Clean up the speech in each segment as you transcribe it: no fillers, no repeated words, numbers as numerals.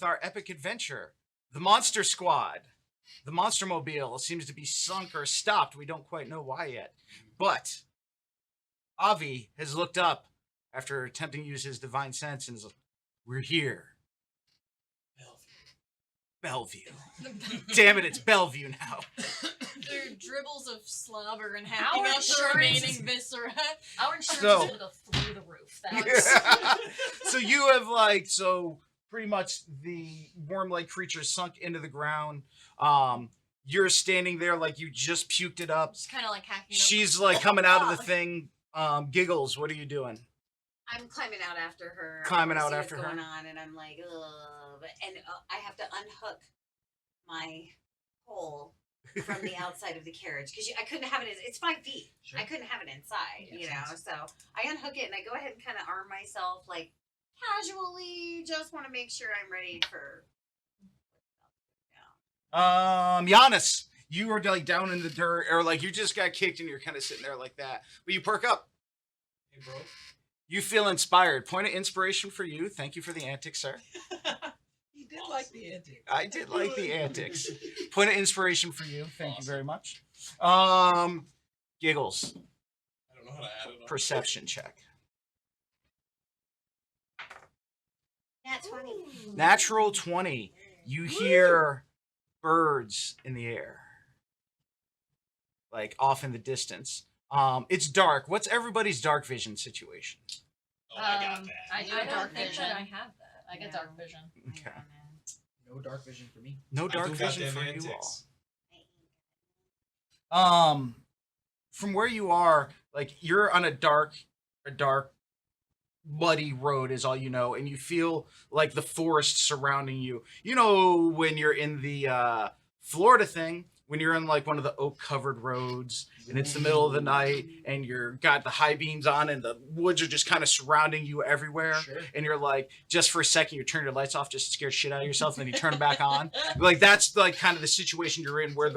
with our epic adventure. The Monster Squad. The Monster Mobile seems to be sunk or stopped. We don't quite know why yet. But Avi has looked up after attempting to use his divine sense and is like, we're here. Bellevue. Damn it, it's Bellevue now. There are dribbles of slobber and Our hacking out the insurance- remaining viscera. Our insurance So- is going to go through the roof. That's... So you have pretty much the worm-like creature sunk into the ground. You're standing there like you just puked it up. Just kind of like hacking. She's like coming out of the thing. Giggles, what are you doing? I'm climbing out after her. Climbing out see after what's her. going on, and I'm like, ugh. And I have to unhook my pole from the outside of the carriage because I couldn't have it. It's 5 feet. Sure. I couldn't have it inside, Yeah, you know. So I unhook it and I go ahead and kind of arm myself, like casually. Just want to make sure I'm ready for. Giannis, you are like down in the dirt, or like you just got kicked and you're kind of sitting there like that. But you perk up. Hey, bro. You feel inspired. Point of inspiration for you. Thank you for the antics, sir. He did like the antics. I did like the antics. Point of inspiration for you. Thank you very much. Giggles. I don't know how to add it on. Perception check. That's funny. Natural 20. You hear birds in the air. Like off in the distance. It's dark. What's everybody's dark vision situation? Oh, I got that. I do I have don't dark think vision. that I have that. I get dark vision. Okay. No dark vision for me. No dark I do vision goddamn for you antics. all. From where you are, like you're on a dark, muddy road is all you know, and you feel like the forest surrounding you. You know when you're in the Florida thing, when you're in like one of the oak covered roads and it's the middle of the night and you're got the high beams on and the woods are just kind of surrounding you everywhere. Sure. And you're like, just for a second, you turn your lights off just to scare shit out of yourself, and then you turn them back on. Like that's like kind of the situation you're in, where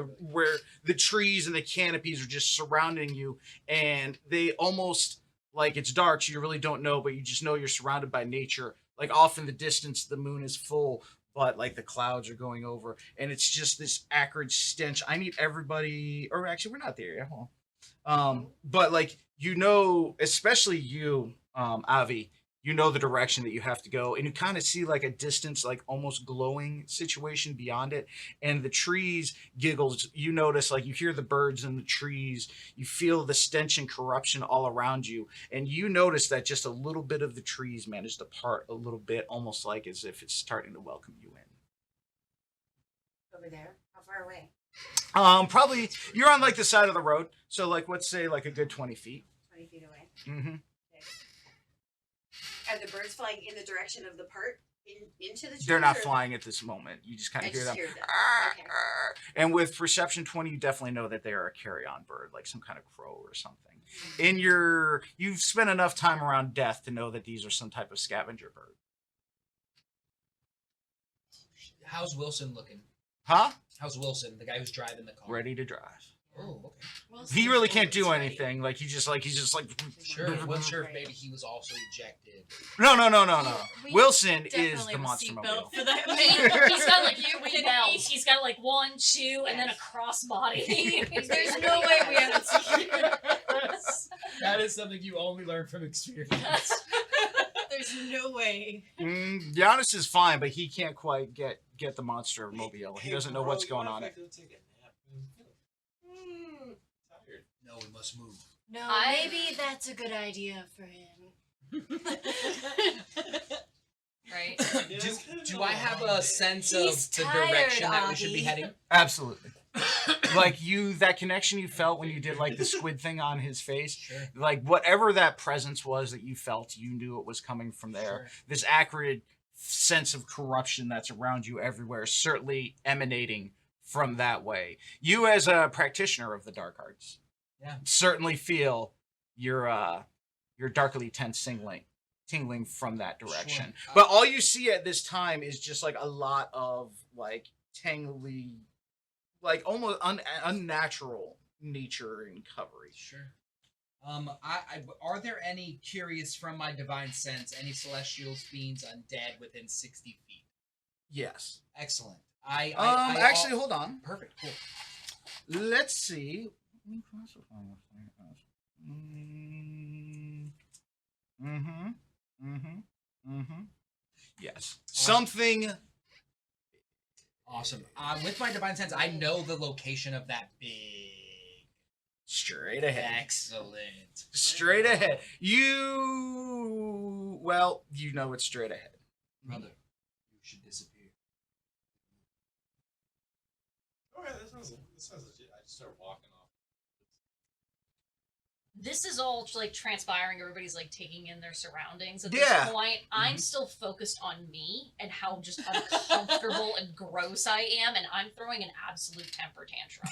the trees and the canopies are just surrounding you, and they almost like it's dark, so you really don't know, but you just know you're surrounded by nature. Like off in the distance, the moon is full, but like the clouds are going over, and it's just this acrid stench. I need everybody, or actually, we're not there yet. Hold on. But like you know, especially you, Avi, you know the direction that you have to go, and you kind of see like a distance, like almost glowing situation beyond it, and the trees. Giggles, you notice like you hear the birds in the trees, you feel the stench and corruption all around you, and you notice that just a little bit of the trees managed to part a little bit, almost like as if it's starting to welcome you in. Over there? How far away? Probably you're on like the side of the road, so like let's say like a good 20 feet. 20 feet away. Mm-hmm. Are the birds flying in the direction of the part into the trees? They're not or- flying at this moment. You just kind I of hear just them. hear them. Okay. And with perception 20, you definitely know that they are a carry-on bird, like some kind of crow or something. You've spent enough time around death to know that these are some type of scavenger bird. How's Wilson looking? Huh? How's Wilson, the guy who's driving the car? Ready to drive. Oh, okay. Well, He really can't do Right. anything. Like he's just like Sure. I wasn't sure if maybe he was also ejected. No. We Wilson is definitely the have a monster seatbelt mobile. for that man. He's got like You three can belts. eat. He's got like 1, 2, and then a crossbody. There's no way we haven't seen That is something you only learn from experience. There's no way. Giannis is fine, but he can't quite get the monster mobile. He doesn't know what's going on. Tired. No, we must move. No, I- maybe that's a good idea for him. Right? Do I have a sense of He's the tired, direction that we should be Avi. heading? Absolutely. Like that connection you felt when you did like the squid thing on his face, Sure. like whatever that presence was that you felt, you knew it was coming from there. Sure. This acrid sense of corruption that's around you everywhere, certainly emanating from that way. You as a practitioner of the dark arts, certainly feel your darkly tense tingling from that direction. Sure. But all you see at this time is just like a lot of like tangly, like almost unnatural nature and coverage. Sure. Are there any, curious from my divine sense, any celestials, fiends, undead within 60 feet? Yes. Excellent. Actually, hold on. Perfect. Cool. Let's see. Yes. Something. Awesome. With my divine sense, I know the location of that big. Straight ahead. Excellent. Straight ahead. You know it's straight ahead. Brother, you should disappear. Alright, that sounds legit. I just start walking off. This is all like transpiring. Everybody's like taking in their surroundings. At Yeah. this point, I'm still focused on me and how just uncomfortable and gross I am, and I'm throwing an absolute temper tantrum.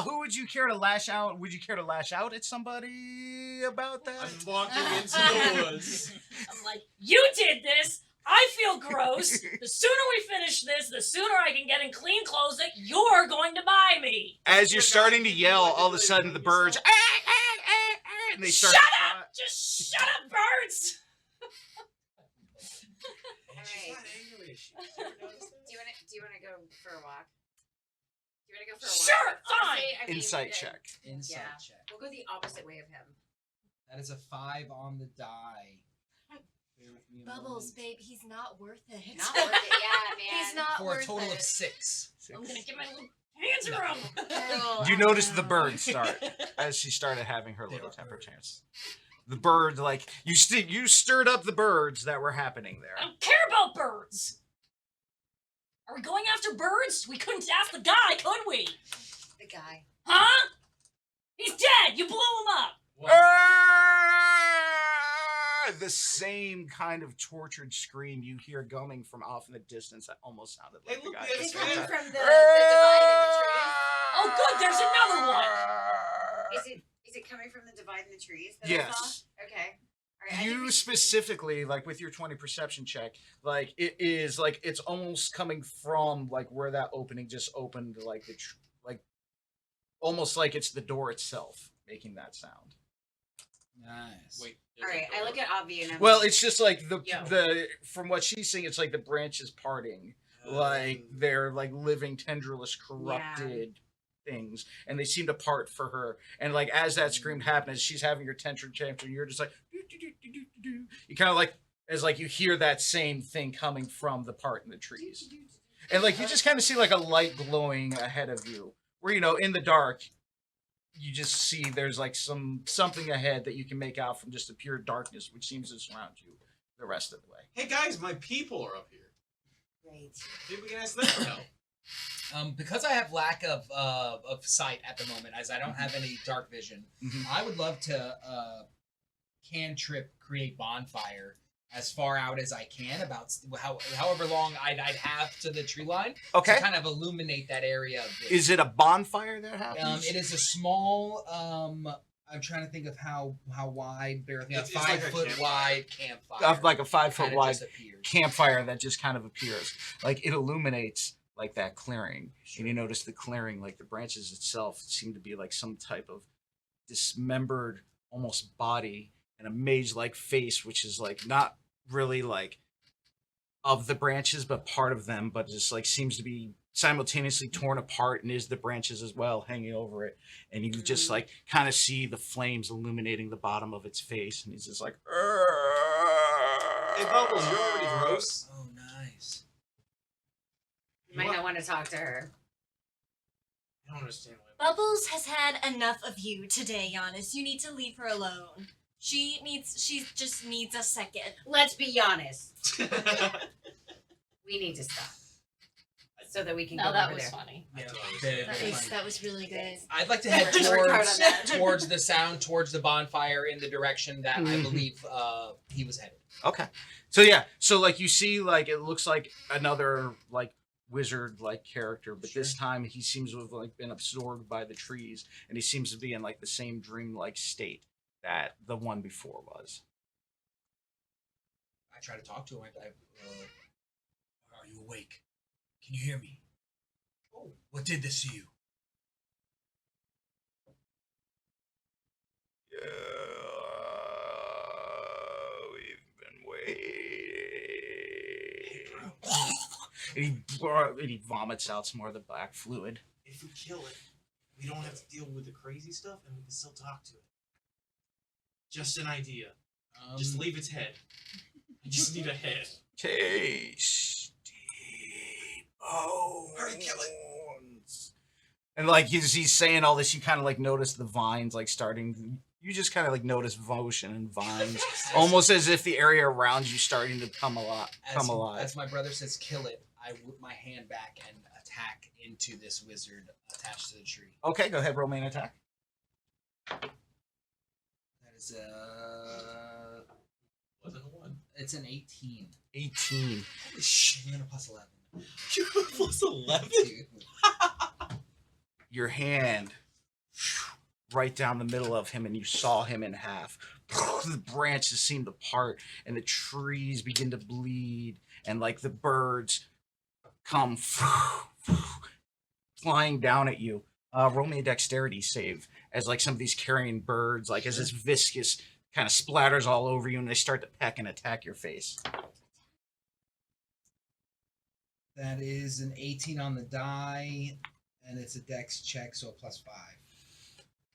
Who would you care to lash out? Would you care to lash out at somebody about that? I'm walking into the woods. I'm like, you did this. I feel gross. The sooner we finish this, the sooner I can get in clean clothes that you're going to buy me. As you're starting to yell, all of a sudden the birds, and they start. Shut to fly. up! Just shut up, birds! And she's Alright. not English. Did you ever notice that? Do you want to go for a walk? Do you want to go for a walk? Sure, Honestly, fine. I mean, Insight check. Insight Yeah. check. We'll go the opposite way of him. That is a 5 on the die. Bear with me a Bubbles, moment. babe, he's not worth it. Not worth it, yeah, man. He's not For worth a total it. of 6. I'm gonna get my little hands around him. Oh, You I notice the know. bird start as she started having her They little are temper birds. chance. The bird, like you stirred up the birds that were happening I there. don't care about birds. Are we going after birds? We couldn't ask the guy, could we? The guy. Huh? He's dead. You blew him up. The same kind of tortured scream you hear coming from off in the distance that almost sounded like Hey, the look, guy. the at the Is it same coming time. from the divide in the trees? Oh, good. There's another one. Is it coming from the divide in the trees that I Yes. saw? Okay. All right, I think You we- specifically, like with your 20 perception check, like it is like it's almost coming from like where that opening just opened, like like almost like it's the door itself making that sound. Nice. Wait. All right, I look at Avi and I'm Well, like, it's just like the Yo. from what she's seeing, it's like the branches parting, like they're like living, tendrilless, corrupted things, and they seem to part for her. And like as that scream happened, as she's having her tantrum, you're just like you kind of like as like you hear that same thing coming from the part in the trees, and like you just kind of see like a light glowing ahead of you, where in the dark. You just see there's like something ahead that you can make out from just the pure darkness, which seems to surround you the rest of the way. Hey guys, my people are up here. great. Maybe we can ask them for help. Because I have lack of sight at the moment, as I don't have any dark vision, Mhm. I would love to cantrip create bonfire as far out as I can, about however long I'd have to the tree line, Okay. to kind of illuminate that area a bit. Is it a bonfire that happens? It is a small. I'm trying to think of how wide. Bear with me. A It's like a 5-foot campfire. wide campfire. Of like a 5 foot Kinda wide just appears. campfire that just kind of appears. Like it illuminates like that clearing. And you notice the clearing, like the branches itself seem to be like some type of dismembered almost body and a mage-like face, which is like not really like of the branches, but part of them, but just like seems to be simultaneously torn apart and is the branches as well hanging over it. And you just like kind of see the flames illuminating the bottom of its face, and he's just like, Hey Bubbles, you're already gross. Oh, nice. You might not want to talk to her. I don't understand why. Bubbles has had enough of you today, Giannis. You need to leave her alone. She just needs a second. Let's be honest. We need to stop. So that we can No, go that over was there. funny. Yeah, Very That was really good. I'd like to head Worked hard on that. towards the sound, towards the bonfire, in the direction that I Mhm. believe he was headed. okay. So yeah, so like you see, like it looks like another like wizard like character, but this time he seems to have like been absorbed by the trees, and he seems to be in like the same dream-like state that the one before was. I try to talk to him. Are you awake? Can you hear me? Oh, what did this to you? Yeah, we've been waiting. and he vomits out some more of the black fluid. If we kill it, we don't have to deal with the crazy stuff, and we can still talk to it. Just an idea. Just leave its head. I just need a head. Tasty bones. Hurry, kill it. And like he's saying all this, you kind of like notice the vines like starting. You just kind of like notice motion and vines, almost as if the area around you starting to come alive. As my brother says, kill it, I whip my hand back and attack into this wizard attached to the tree. Okay, go ahead, roll me an attack. That is Wasn't a 1. it's an 18. 18. Holy shit. And a plus 11. You plus 11? Your hand right down the middle of him, and you saw him in half. The branches seem to part, and the trees begin to bleed, and like the birds come flying down at you. Roll me a dexterity save as like some of these carrion birds, like as this viscous kind of splatters all over you, and they start to peck and attack your face. That is an 18 on the die, and it's a dex check, so a plus 5.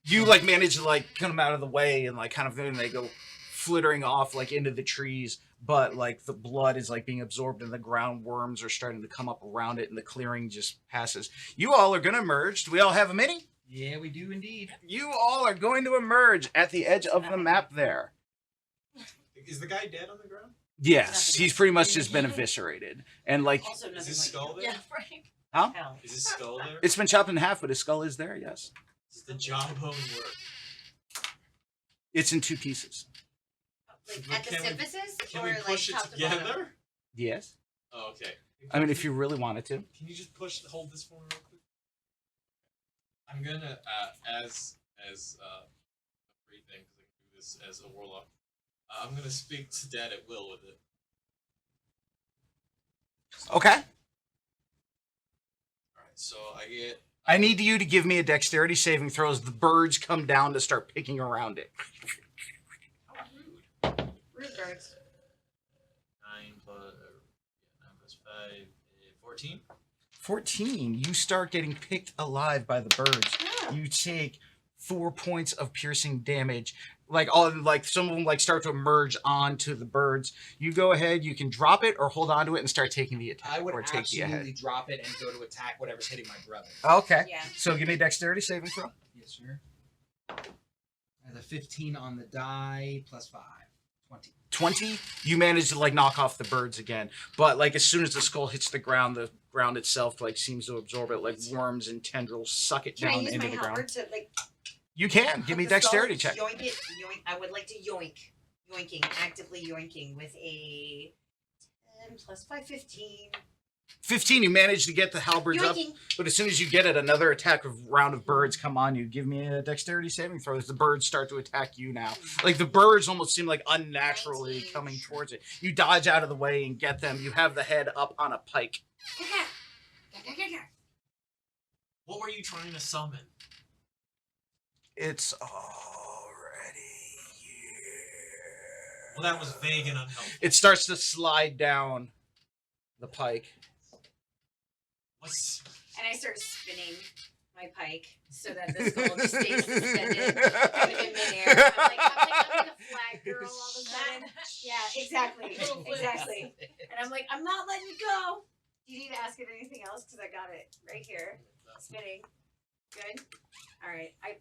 You like manage to like come out of the way, and like kind of then they go flittering off like into the trees, but like the blood is like being absorbed in the ground. Worms are starting to come up around it, and the clearing just passes. You all are going to emerge. Do we all have a mini? Yeah, we do indeed. You all are going to emerge at the edge of the map there. Is the guy dead on the ground? Yes, he's pretty much just been eviscerated. And like, Also, nothing Is his like skull there? Yeah, right. huh? hell. Is his skull there? It's been chopped in half, but his skull is there, yes. Does the jawbone work? It's in 2 pieces. Like But at the can we- symphysis, Can or we like push it top to bottom? together? Yes. Oh, okay. I mean, if you really wanted to. Can you just hold this for me real quick? I'm gonna, as a free thing, because I can do this as a warlock. I'm gonna speak to Dad at will with it. Okay. Alright, so I get. I need you to give me a dexterity saving throw as the birds come down to start picking around it. How rude. Rude birds. 9 plus 5, 14. 14. You start getting picked alive by the birds. Yeah. You take 4 points of piercing damage. Like some of them like start to emerge onto the birds. You go ahead. You can drop it or hold on to it and start taking the attack. I would or take the absolutely drop it and go to attack whatever's hitting my brother. Okay. Yeah. So give me a dexterity saving throw. Yes, sir. And a 15 on the die, plus 5. 20. 20. You manage to like knock off the birds again, but like as soon as the skull hits the ground itself like seems to absorb it. Like worms and tendrils suck it Can I down use into my the halberd ground. to like? You can give me a the skull, dexterity check. Yoink it. Yoink. I would like to yoinking, actively yoinking with a 10 plus 5, 15. 15. You manage to get the halberds up, Yoinking. but as soon as you get it, another round of birds come on you. Give me a dexterity saving throw as the birds start to attack you now. Like the birds almost seem like unnaturally 19. coming towards it. You dodge out of the way and get them. You have the head up on a pike. What were you trying to summon? It's already here. Well, that was vague and unhelpful. It starts to slide down the pike. What's... And I start spinning my pike so that the skull just stays suspended kind of in midair. I'm like a flag girl all of a sudden. Yeah, exactly. Exactly. And I'm like, I'm not letting it go. Do you need to ask it anything else? Because I got it right here. Spinning. Good. All right. I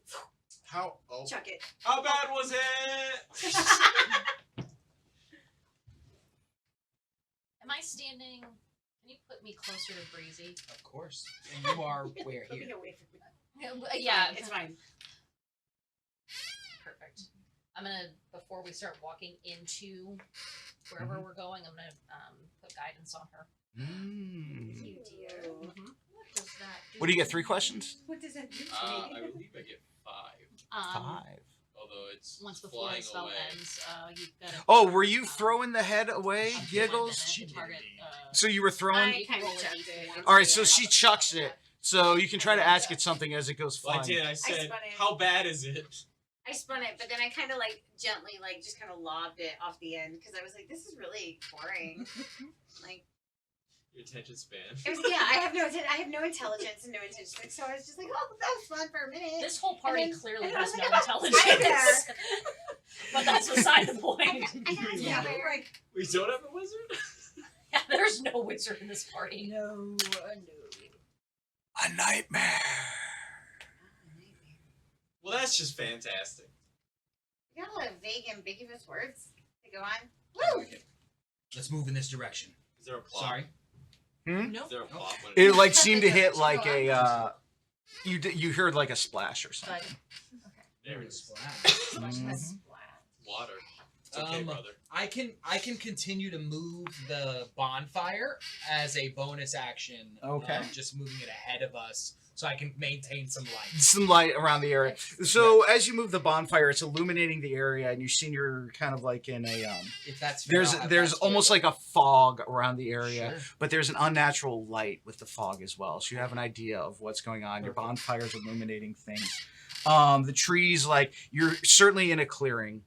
chuck it. How bad was it? Am I standing? Can you put me closer to Breezy? Of course. And you are where Put me here? away from me. Yeah, It's fine. perfect. I'm gonna, before we start walking into wherever we're going, I'm gonna put guidance on her. Mm. You dear. What does that do? What do you get? 3 questions? What does that do to I me? believe I get 5. 5. Although it's Once before flying the spell away. ends, you've got to. Oh, were you throwing the head away, Giggles? She target. So you were throwing. I kind of roll a chucked D4. it. All right, so she chucks it. So you can try to ask it something as it goes Well, I flying. did. I said, spun it. how bad is it? I spun it, but then I kind of like gently, like just kind of lobbed it off the end because I was like, this is really boring. Like, Your attention span. It was, yeah, I have no intelligence and no attention. So I was just like, oh, that was fun for a minute. This whole party And then- clearly and then I has was no like, I'm a intelligence. spider. But that's beside the point. I got Yeah. yeah. We don't have a wizard? Yeah, there's no wizard in this party. No. A nightmare. Well, that's just fantastic. You got a lot of vague, ambiguous words to go on. I Woo! like it. Let's move in this direction. Is there a plot? Sorry. No. Is there a plot? When It like seemed to hit like Go a you heard like a splash or something. There it is. Splash. Mhm. Water. It's okay, brother. I can continue to move the bonfire as a bonus action. Okay. Just moving it ahead of us so I can maintain some light. Some light around the area. So as you move the bonfire, it's illuminating the area, and you've seen you're kind of like in a If that's fair, I'll have there's that almost story. like a fog around the area, Sure. but there's an unnatural light with the fog as well. So you have an idea of what's going on. Your bonfire's illuminating things. The trees, like you're certainly in a clearing.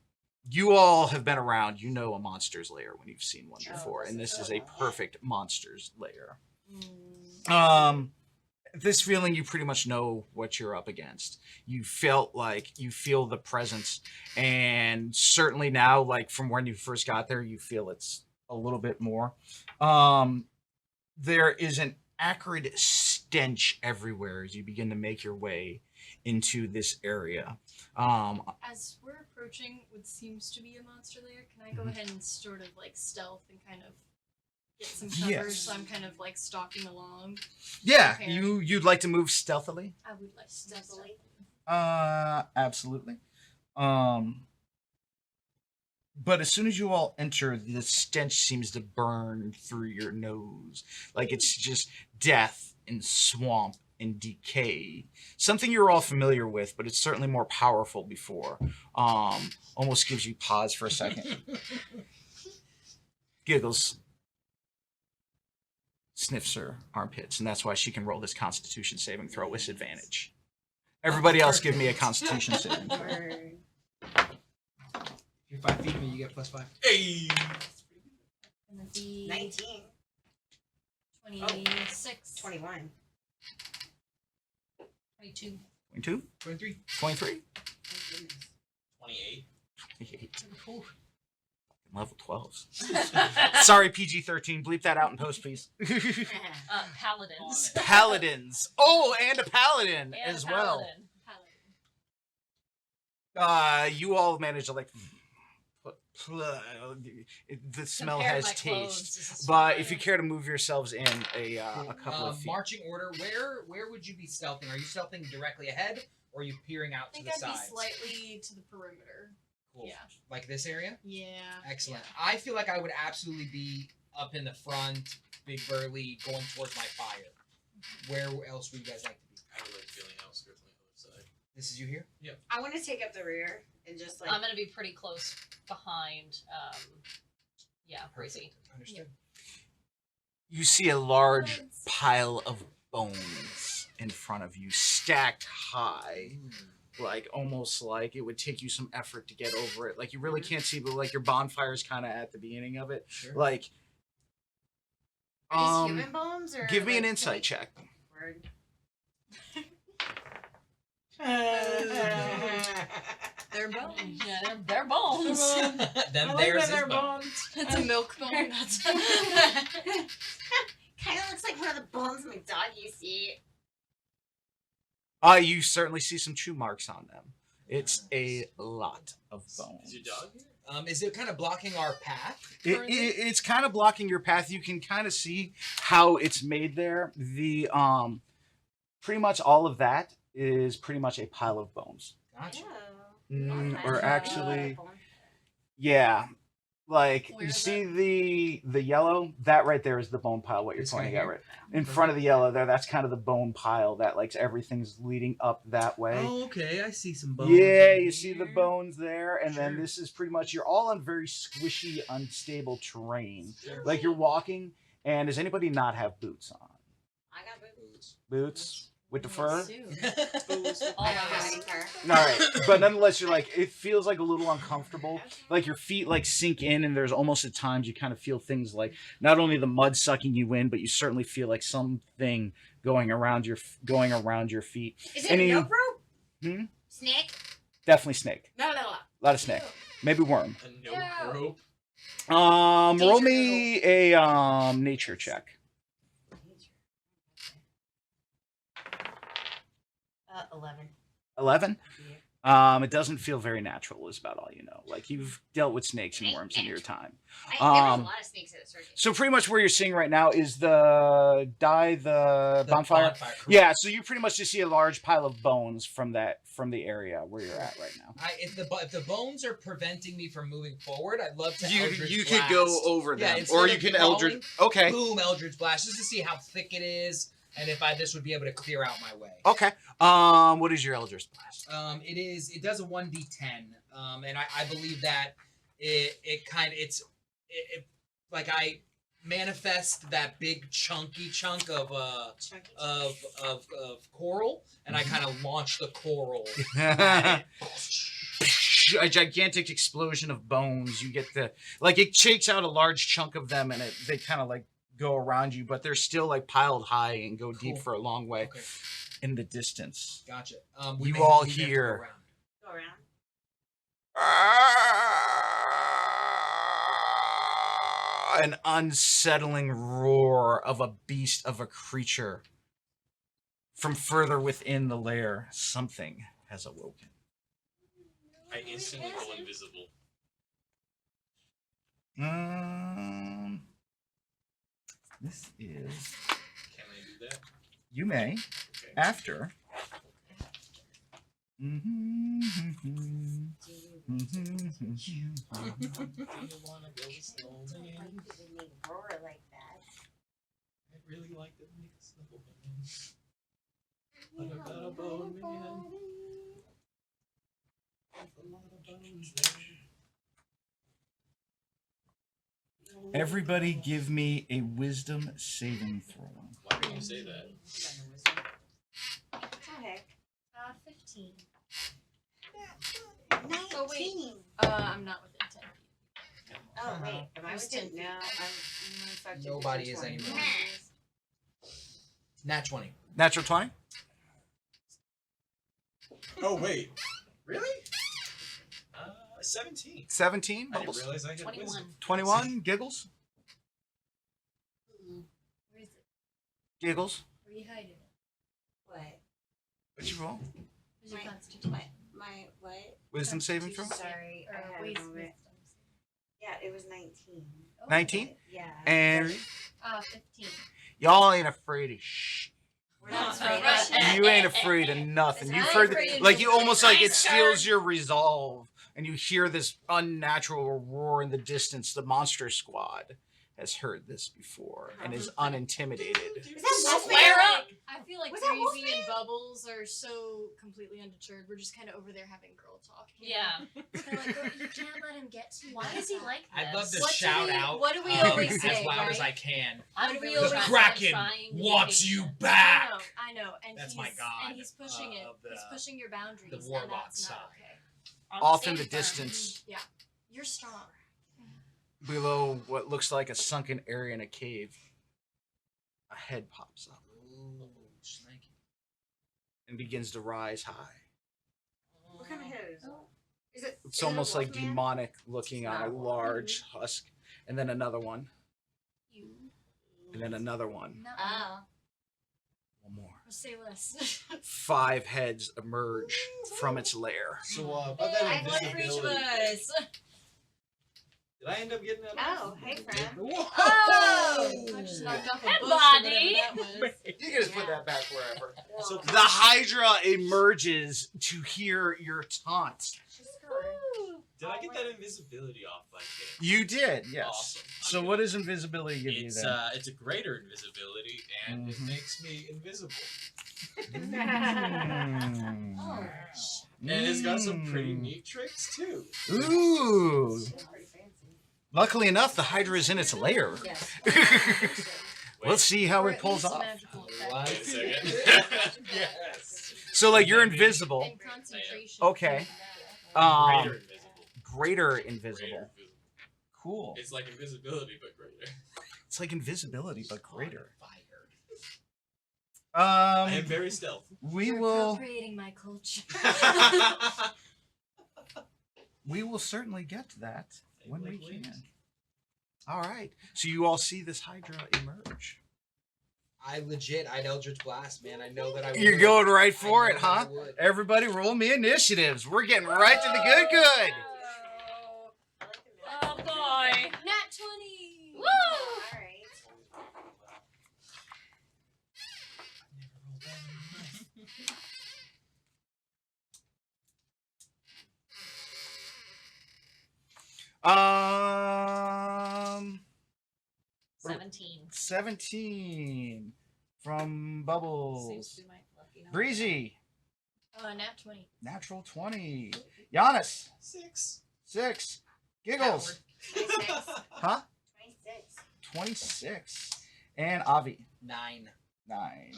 You all have been around. You know a monster's lair when you've seen one before, and this is a perfect monster's lair. This feeling, you pretty much know what you're up against. You felt like you feel the presence, and certainly now, like from when you first got there, you feel it's a little bit more. There is an acrid stench everywhere as you begin to make your way into this area. As we're approaching what seems to be a monster lair, can I go ahead and sort of like stealth and kind of get some cover? Yes. So I'm kind of like stalking along. Yeah, Okay. you'd like to move stealthily. I would like to Stealthily. Absolutely. But as soon as you all enter, the stench seems to burn through your nose. Like it's just death and swamp and decay. Something you're all familiar with, but it's certainly more powerful before. Almost gives you pause for a second. Giggles. Sniffs her armpits, and that's why she can roll this Constitution saving throw with advantage. Everybody else give me a Constitution saving throw. Word. If you're 5 feet of me, you get +5. Hey! Gonna be 19. 26. 21. 22. 22? 23. 23? Oh, goodness. 28. 28. Ooh. Level 12s. Sorry, PG-13. Bleep that out in post, please. Paladins. Paladins. Oh, and a paladin And as a well. paladin. You all manage to like. The smell Compare has my clothes, taste. this is But fine. if you care to move yourselves in a couple of feet. Marching order. Where would you be stealthing? Are you stealthing directly ahead, or are you peering out I to think the I'd sides? be slightly to the perimeter. Cool. Yeah. Like this area? Yeah. Excellent. I feel like I would absolutely be up in the front, big burly, going towards my fire. Where else would you guys like to be? I would like feeling outskirts on the other side. This is you here? I want to take up the rear and just like. I'm gonna be pretty close behind. Yeah, Breezy. Understood. You see a large pile of bones in front of you, stacked high. Like almost like it would take you some effort to get over it. Like you really can't see, but like your bonfire's kind of at the beginning of it. Sure. Like, Are these human bones or? give me an like, insight check. Word. They're bones. Yeah, they're bones. Them theirs is bone. It's a milk bone. That's Kind of looks like one of the bones my dog used to eat. You certainly see some chew marks on them. It's a lot of bones. Is your dog here? Is it kind of blocking our path? It's kind of blocking your path. You can kind of see how it's made there. The pretty much all of that is pretty much a pile of bones. Gotcha. Or actually, yeah, like Where you is see the yellow. That right there is the bone pile. What you're This guy pointing at, here? right in front of the yellow there. That's kind of the bone pile. That like everything's leading up that way. Oh, okay. I see some bones. Yeah, in you see the here. bones there, and then Sure. this is pretty much you're all on very squishy, unstable terrain. Sure. Like you're walking, and does anybody not have boots on? I got boots. Boots. with the fur. All I don't right. have any fur. All right, but nonetheless, you're like, it feels like a little uncomfortable. Like your feet like sink in, and there's almost at times you kind of feel things like not only the mud sucking you in, but you certainly feel like something going around your feet. Is it Any- a nope rope? Hmm? Snake? Definitely snake. No. A lot of snake. Maybe worm. A no rope. Roll me a nature check. 11. 11. It doesn't feel very natural, is about all you know. Like you've dealt with snakes and worms in your time. There was a lot of snakes at the circus. So pretty much where you're seeing right now is the bonfire. correct. Yeah, so you pretty much just see a large pile of bones from the area where you're at right now. If the bones are preventing me from moving forward, I'd love to. You Eldritch could Blast. go over Yeah, them, instead or of you can crawling, Eldritch. Okay. Boom, Eldritch Blast, just to see how thick it is, and if this would be able to clear out my way. Okay. What is your Eldritch Blast? It does a 1d10, and I believe that like I manifest that big chunky chunk of coral, and I kind of launch the coral. A gigantic explosion of bones. You get it shakes out a large chunk of them, and they kind of like go around you, but they're still like piled high and go deep Cool. for a long way Okay, in the distance. gotcha. You may all have to go hear- around. Go around. An unsettling roar of a beast, of a creature. From further within the lair, something has awoken. I instantly go invisible. This is... Can I do that? You may, Okay. after... Do you wanna go snowman? Roar like that. I really like to make a snowman. What about a bone man? There's a lot of bones there. Everybody give me a wisdom saving throw. Why do you say that? Okay. 15. 19. Oh, wait. I'm not within 10 feet. Oh, wait. Am I was within? 10 No, I'm fucked. Nobody is anymore. Nat 20. Natural 20? Oh wait, really? 17. 17? I didn't Bubbles? realize I had 21. wisdom. 21? Giggles? Where is it? Giggles? Where are you hiding it? What? What'd you roll? Where's your My- constitution? My what? Wisdom saving throw? Sorry, I Or had waste a moment. wisdom. Yeah, it was 19. Oh, 19? Yeah. And 15. y'all ain't afraid of shh. We're not Right. afraid. You ain't afraid of nothing. I'm You've heard, afraid of like, you nobody. almost like it Nice steals turn. your resolve, and you hear this unnatural roar in the distance. The monster squad has heard this before and is unintimidated. Is that Wolfman? Flare up! I feel like Was that Breezy and Wolfman? Bubbles are so completely undeterred. We're just kind of over there having girl talk. you know? Yeah. Kinda like, "Oh, you can't let him get to you. Why is he like this? I'd love to What do shout we- out what do we always as say, loud as right? I can. I'm What do we really always The say? Kraken trying to be wants you patient. back. I know. And That's he's, my god, And he's pushing it. of the- He's pushing your boundaries. the and warlock that's side. not okay. I'm Off in standing the firm. distance, Yeah. You're strong. below what looks like a sunken area in a cave, a head pops up Ooh, snaky. and begins to rise high. What kind of head is it? Is it? It's almost like demonic looking It's on a not a wolf. large husk. And then another one. You. And then another one. No. Oh. One more. Say less. 5 heads emerge from its lair. So, about that I like invisibility, us. did I end up getting that? Oh, hey, friend. Whoa! I just knocked off a Hey, bush or buddy. whatever that was. You can just put that back wherever. So The Hydra emerges to hear your taunt. did I get that invisibility off by chance? You did, yes. Awesome. So Okay. what does invisibility give you It's then? it's a greater invisibility, and it Mhm. makes me invisible. Mm. Oh. And it's got some pretty Mm. neat tricks too. Ooh. Luckily enough, the Hydra is in its lair. Yes. Let's see how Or it at pulls least off. magical What? Wait a second. Yes. So like you're invisible. And concentration. Okay. Greater invisible. Greater invisible. Greater invisible. Cool. It's like invisibility, but greater. It's like invisibility, but greater. I am very stealthy. We You're will. appropriating my culture. We will certainly get to that when we Like can. wings. All right. So you all see this Hydra emerge. I'd Eldritch Blast, man. I know that I would. You're going right for I it, know that I huh? would. Everybody roll me initiatives. We're getting right to the good. Oh boy. Nat 20! Woo! Alright. Um, 17. 17 from Seems Bubbles. to be my lucky number. Breezy, Nat 20. natural 20. Giannis, 6. 6. Giggles, 26. huh? 26. 26. And Avi, 9. 9.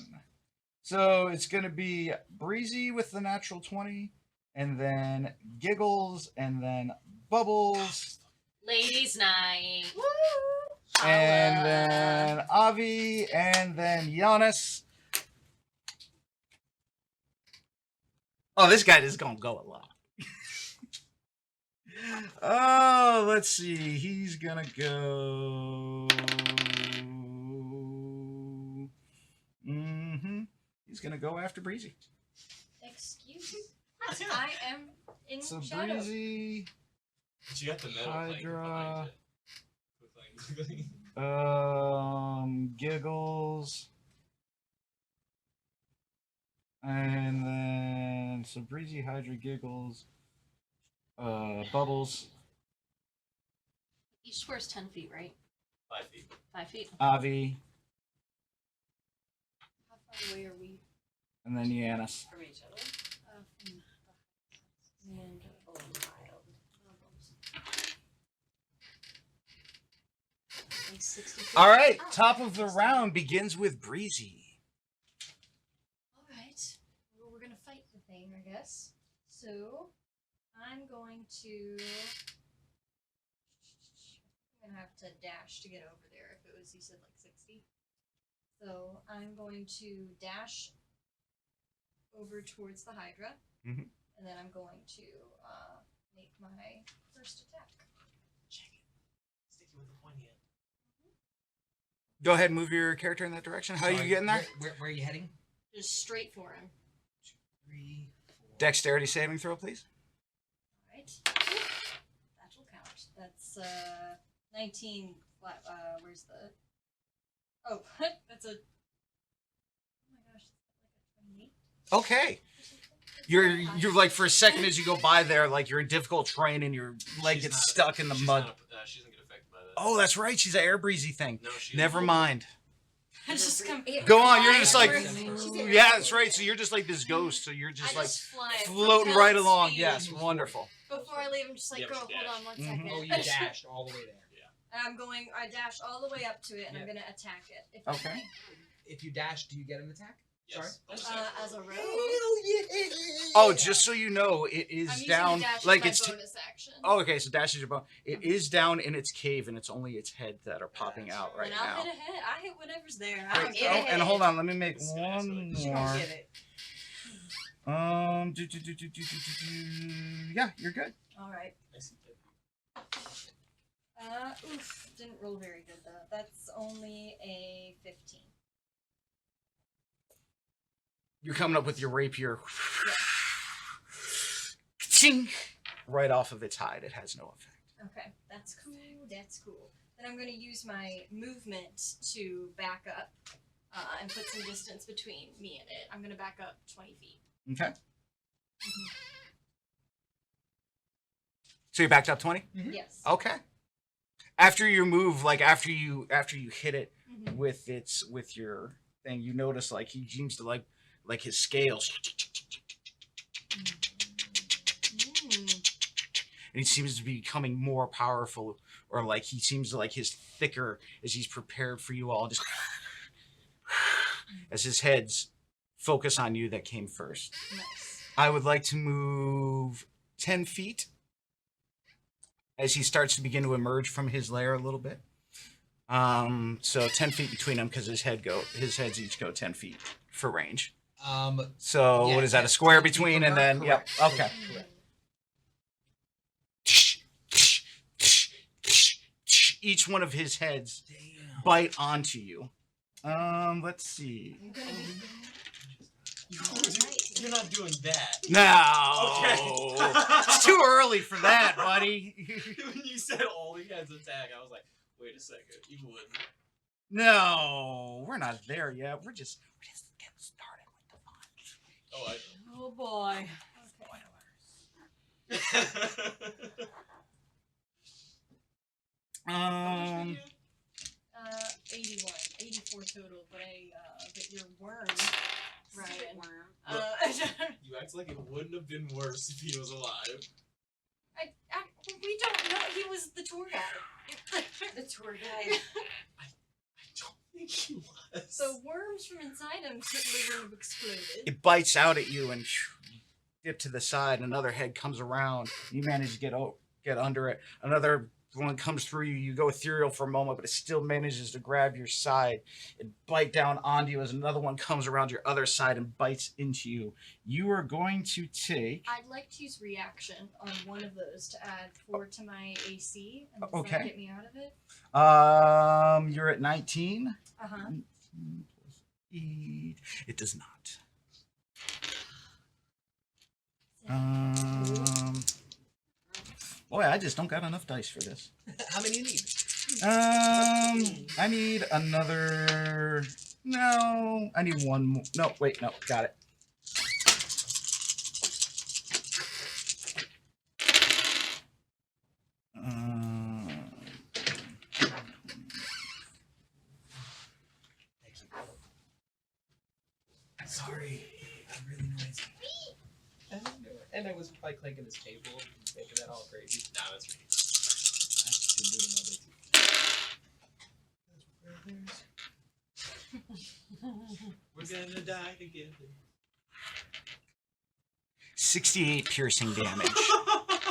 So it's going to be Breezy with the natural 20, and then Giggles, and then Bubbles, Ladies' night. and then Avi, and then Giannis. Oh, this guy is going to go a lot. Oh, let's see. He's going to go. He's going to go after Breezy. Excuse me. I am in So shadow. Breezy, But you got the metal plank Hydra. behind it. Giggles. And then so Breezy, Hydra, Giggles, Bubbles, Each square's 10 feet, right? 5 feet. 5 feet. Avi, How far away are we and then Giannis. From each other. from the and like 60 feet? All right, top of the round begins with Breezy. All right. Well, we're gonna fight the thing, I guess. So I'm going to. I'm gonna have to dash to get over there. If it was, you said like 60. So I'm going to dash over towards the Hydra, Mhm. and then I'm going to make my first attack. Check it. Sticky with the pointy end. Go ahead and move your character in that direction. How are you Sorry, getting there? Where are you heading? Just straight for him. 3, 4. Dexterity saving throw, please. All right. That will count. That's 19. Where's the? Oh, that's a. Oh my gosh, like a 28. Okay. You're like for a second as you go by there, like you're in difficult terrain and your leg She's gets not- stuck in the she's mud. not, she doesn't get affected by that. Oh, that's right. She's an air breezy thing. No, she Never mind. Just come. Go on. You're just like, She's yeah, that's right. So you're just like this ghost. So you're just I like just fly floating propel right along. speed. Yes, wonderful. Before I leave, I'm just like, Yeah, girl, but she hold on dashed. 1 second. Mhm. Oh, you dashed all the way there. And I'm going. I dash all the way up to it, and I'm Yeah. gonna attack it. If I Okay. may. If you dash, do you get an attack? Yes. As a rogue. yeah! Oh, just so you know, it I'm is using down. a dash as Like my it's. bonus action. Oh, okay. So dash is your bone. It is down in its cave, and it's only its head that are popping out right and I'll now. hit a hit. I hit whatever's there. Wait, I don't Get care. oh, it. and hold on. Let me make This guy's one really- She more. gonna get it. Yeah, you're good. All right. Oof. Didn't roll very good though. That's only a 15. You're coming up with your rapier. Ching! Right off of its hide. It has no effect. Okay, that's cool. That's cool. Then I'm going to use my movement to back up and put some distance between me and it. I'm going to back up 20 feet. Okay. So you backed up 20? Yes. Okay. After your move, like after you hit it Mhm. with your thing, you notice like he seems to like his scales, Mm. and he seems to be becoming more powerful, or like he seems to like his thicker as he's prepared for you all. Just as his heads focus on you that came first. Nice. I would like to move 10 feet as he starts to begin to emerge from his lair a little bit. So 10 feet between them because his heads each go 10 feet for range. So Yeah, what is that? A 10 square 10 feet between from and her? then Correct. yep. Okay. Correct. Each one of his heads bite onto you. Let's see. You're not doing that. No. Okay. It's too early for that, buddy. When you said all the heads attack, I was like, wait a second, you wouldn't. No, we're not there yet. We're just getting started with the fun. Oh, I Oh boy. know. 81, 84 total, but your worm, Ryan. Worm. You act like it wouldn't have been worse if he was alive. We don't know. He was the tour guide. The tour guide. I don't think he was. The worms from inside him certainly would have exploded. It bites out at you and dip to the side. Another head comes around. You manage to get under it. Another one comes through you. You go ethereal for a moment, but it still manages to grab your side and bite down onto you as another one comes around your other side and bites into you. You are going to take... I'd like to use reaction on one of those to add 4 to my AC. And does Okay. that get me out of it? You're at 19. Uh-huh. 19 plus 8. It does not. Boy, I just don't got enough dice for this. How many you need? I need another. No, I need one more. No, wait, no, got it. Sorry, I'm really noisy. And I was probably clanking this table and making that all crazy. No, that's me. I've been doing all day too. We're gonna die together. 68 piercing damage.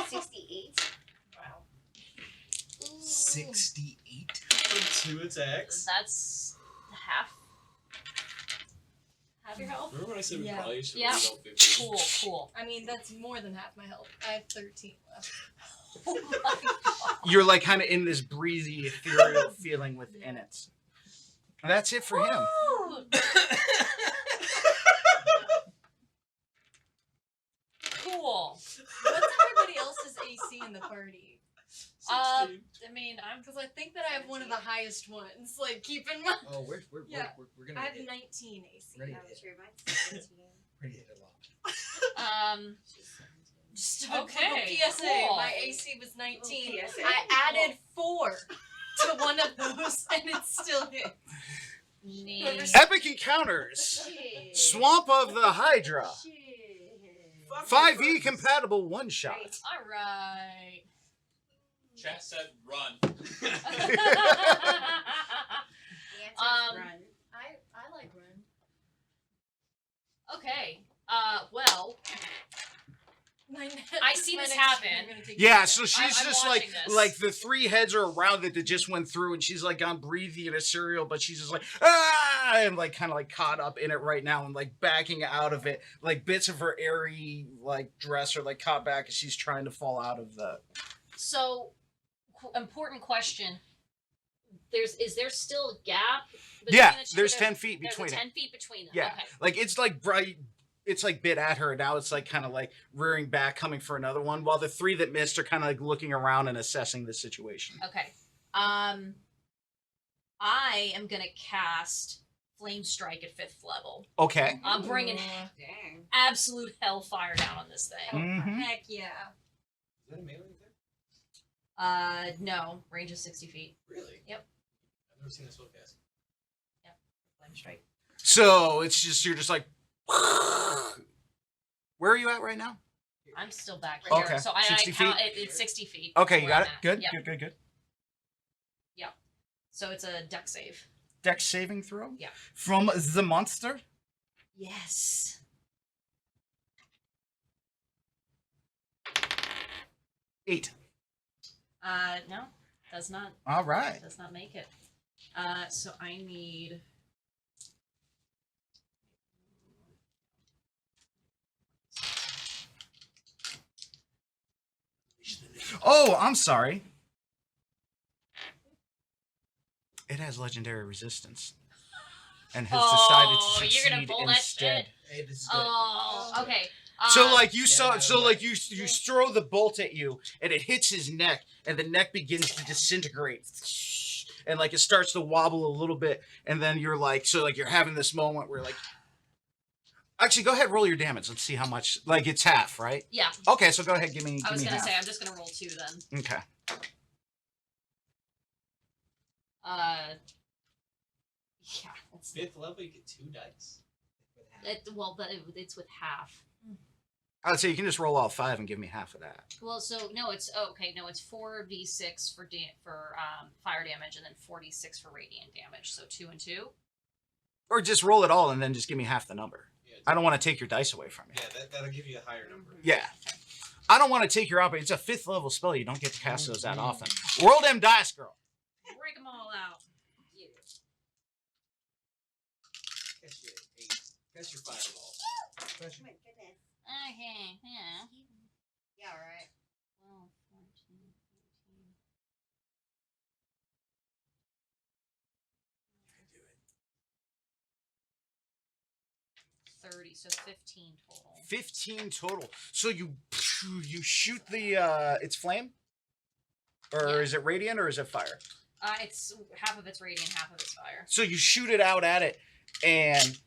68. Wow. 68. For 2 attacks. That's half. Half your health? Remember when I said we Yeah. probably should Yeah. have rolled 50? Cool. I mean, that's more than half my health. I have 13 left. Oh my god. You're like kind of in this breezy, ethereal feeling within it. And that's it for him. Woo! Cool. What's everybody else's AC in the party? 16. I mean, I'm Because I think that I have one of the highest ones. Like, keep in mind. Oh, we're Yeah. gonna I have hit. 19 AC. Ready? That was your mine's 17. We're gonna hit a lot. She's 17. Just Okay, PSA, cool. my AC was 19. PSA. I added 4 to one of those, and it still hit. neat. Epic encounters. Shit. Swamp of the Hydra. Shit. 5e compatible one shot. Right. All right. Chat said run. The answer's run. I like run. Okay. Well, My I see my this next happen. turn, I'm gonna take Yeah, it. so she's I'm just watching this. like the 3 heads are around it that just went through, and she's like gone breathy and ethereal, but she's just like ah, and like kind of like caught up in it right now and like backing out of it, like bits of her airy like dress are like caught back as she's trying to fall out of the. So, important question. Is there still a gap? between Yeah, the two? there's 10 feet There's between a it. 10 feet between them. Yeah, Okay. like it's like bright. It's like bit at her. Now it's like kind of like rearing back, coming for another one. While the 3 that missed are kind of like looking around and assessing the situation. Okay. I am gonna cast Flame Strike at 5th level. Okay. I'm bringing Dang. absolute hellfire down on this thing. Mhm. Heck yeah. Is that a melee attack? No, range is 60 feet. Really? Yep. I've never seen this spellcast. Flame Strike. So it's just you're just like. Where are you at right now? I'm still back here. Okay, So I 60 count feet? it's 60 feet. Okay, you where got I'm it. at. Good. Yep. Good. So it's a deck save. dex saving throw. Yeah. From the monster. Yes. 8. No, does not. All right. Does not make it. So I need. Oh, I'm sorry. It has legendary resistance, and has decided to succeed you're gonna pull that instead. shit. Hey, this is good. Oh, okay. So like you Yeah, saw, no, so no. like you throw the bolt at you, and it hits his neck, and the neck begins to disintegrate, and like it starts to wobble a little bit, and then you're like, so like you're having this moment where like, actually, go ahead, roll your damage. Let's see how much. Like it's half, right? Yeah. Okay, so go ahead, give me. I was gonna half. say I'm just gonna roll 2 then. Okay. Yeah. It's, 5th level, you get 2 dice. it's with half. I'd say you can just roll all 5 and give me half of that. Well, so no, it's it's 4d6 for fire damage and then 4d6 for radiant damage. So 2 and 2. Or just roll it all and then just give me half the number. Yeah, I don't want to take your dice away from you. yeah, that'll give you a higher number. Yeah. I don't want to take your op. It's a 5th level spell. You don't get to cast those that often. Roll them dice, girl. Break them all out. Catch your 8. Catch your fireball. Oh my goodness. Okay. Yeah. Yeah, right. 12, 14, 15. 30, so 15 total. 15 total. So you shoot the it's flame? Or Yeah. is it radiant or is it fire? It's half of it's radiant, half of it's fire. So you shoot it out at it and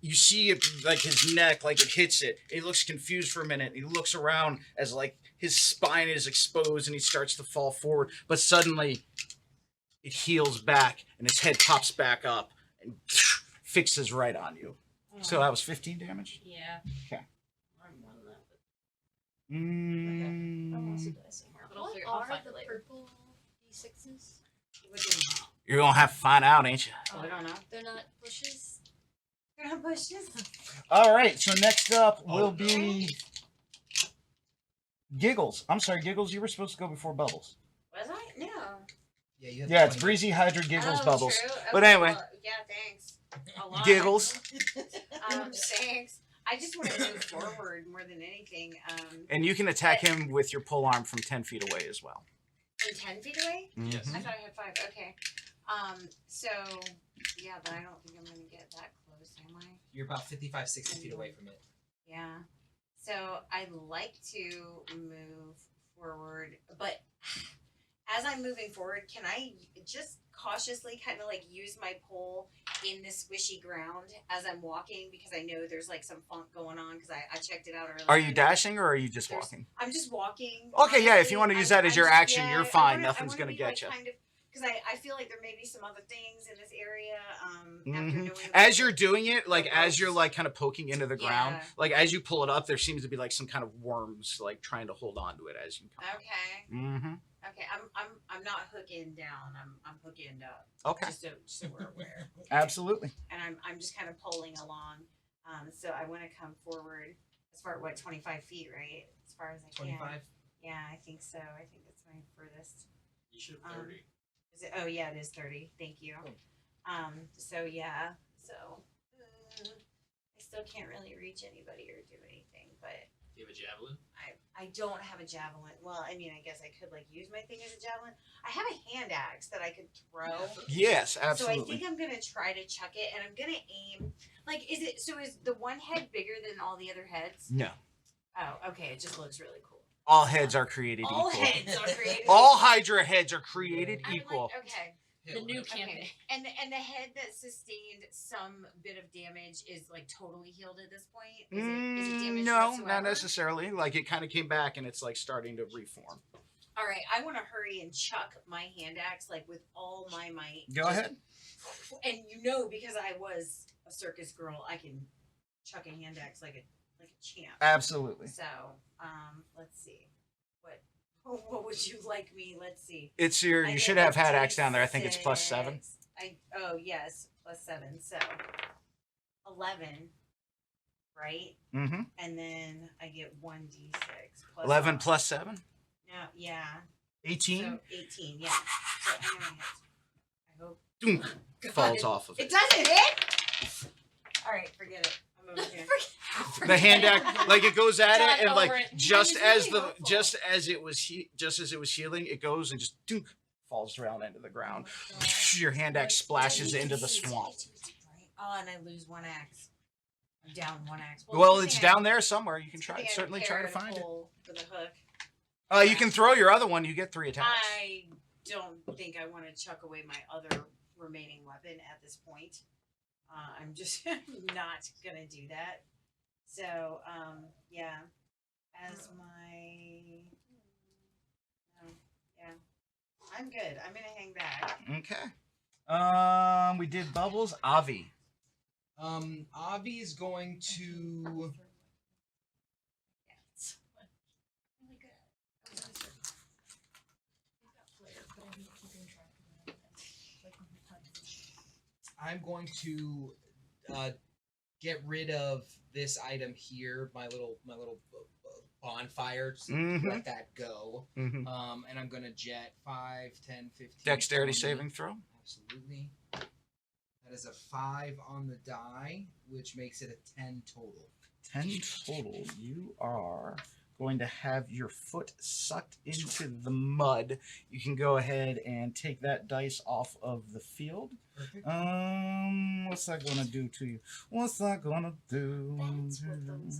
you see it like his neck, like it hits it. He looks confused for a minute. He looks around as like his spine is exposed and he starts to fall forward. But suddenly it heals back and his head pops back up and fixes right on you. So that was 15 damage? Yeah. Okay. I'm running that, but Mm, I lost a dice somewhere, but What I'll are find the it later. purple d6s? You're going to have to find out, ain't you? Oh, I don't know. They're not bushes. You're gonna push this. All right, so next up will Oh, no. be Giggles. I'm sorry, Giggles, you were supposed to go before Bubbles. Was I? No. Yeah, you have Yeah, it's 20. Breezy, Hydra, Giggles, Oh, Bubbles. true. But Okay, anyway. well, yeah, thanks. A lot. Giggles. Thanks. I just want to move forward more than anything. And you can attack him with your pole arm from 10 feet away as well. From 10 feet away? Yes. I thought I had 5. Okay. So, yeah, but I don't think I'm going to get that close, am I? You're about 55, 60 feet away from it. Yeah. So I'd like to move forward, but as I'm moving forward, can I just cautiously kind of like use my pole in this squishy ground as I'm walking because I know there's like some funk going on because I checked it out earlier. Are you dashing or are you just There's- walking? I'm just walking. Okay, yeah, if honestly. you want to use I'm- that as I'm your just- action, yeah, you're I fine. wanna- Nothing's I going to wanna be, get you. Kind of, because I feel like there may be some other things in this area. After Mhm. knowing As what- you're doing it, like the as you're ropes. like kind of poking into the ground, Yeah. like as you pull it up, there seems to be like some kind of worms like trying to hold on to it as you come. Okay. Mm-hmm. Okay. I'm not hooking down. I'm hooking up. Okay, Just so we're aware. absolutely. And I'm just kind of pulling along. So I want to come forward as far 25 feet, right? As far as I can. 25? Yeah, I think so. I think that's my furthest. You should have 30. Is it? Oh yeah, it is 30. Thank you. So yeah. So I still can't really reach anybody or do anything, but Do you have a javelin? I don't have a javelin. Well, I mean, I guess I could like use my thing as a javelin. I have a hand axe that I could throw. Yes, So I absolutely. think I'm gonna try to chuck it, and I'm gonna aim. Like, is the one head bigger than all the other heads? No, Oh, okay. It just looks really cool. all heads are created All equal. heads are created. All Hydra heads are created I'm equal. Like, okay. The new campaign. Okay. And the head that sustained some bit of damage is like totally healed at this point. Is it damaged No, whatsoever? not necessarily. Like it kind of came back and it's like starting to reform. All right, I want to hurry and chuck my hand axe like with all my might. Go Just- ahead. And you know, because I was a circus girl, I can chuck a hand axe like a champ. Absolutely. So, let's see. What would you like me? Let's see. It's your. I You get should have a hat axe down there. I think it's +7. D6. Yes, plus 7, so 11, right? Mm-hmm. And then I get 1d6 plus 11 off. plus 7? No, yeah. 18? So 18, yeah. So anyway, I hope Doom. Falls off of it it. doesn't hit. All right, forget it. I'm over here. The hand act, like it goes at Done it, and like over it. just It's as really the helpful. just as it was healing, it goes and just doom, falls around into the ground. Your hand axe splashes into the swamp. Right. Oh, and I lose 1 axe. I'm down 1 axe. Well, good it's thing I- down there somewhere. You can good try, thing I have a certainly try to carrot and a find it. pole for the hook. You can throw your other one. You get 3 attacks. I don't think I want to chuck away my other remaining weapon at this point. I'm just not gonna do that. So, yeah, as my, yeah, I'm good. I'm gonna hang back. Okay. We did Bubbles. Avi. Avi is going to. I'm going to get rid of this item here, my little bonfire. Just Mhm. let that go. Mm-hmm. And I'm gonna jet 5, 10, 15. Dexterity 20. saving throw. Absolutely. That is a 5 on the die, which makes it a 10 total. 10 total. You are going to have your foot sucked into the mud. You can go ahead and take that dice off of the field. Perfect. What's that gonna do to you? What's that gonna do? That's what those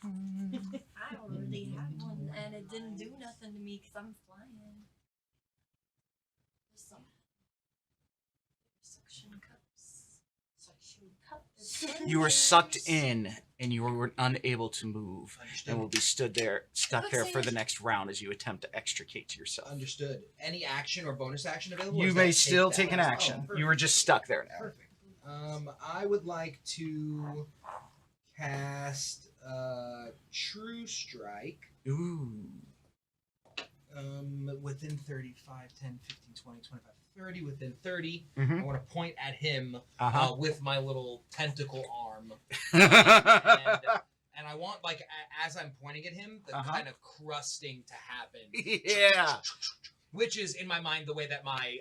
I already had one, and it didn't do nothing to me because I'm flying. There's some suction cups. Suction cups. You were sucked in, and you were unable to move, Understood. and will be stuck there for the next round as you attempt to extricate yourself. Understood. Any action or bonus action available? or You is may that still that take an as- action. Oh, You were just stuck there now. perfect. I would like to cast True Strike. Ooh. Within 35, 10, 15, 20, 25, 30. Within 30. Mhm. I want to point at him Uh-huh. with my little tentacle arm. And I want, like, as I'm pointing at him, the Uh-huh. kind of crusting to happen. Yeah. Which is, in my mind, the way that my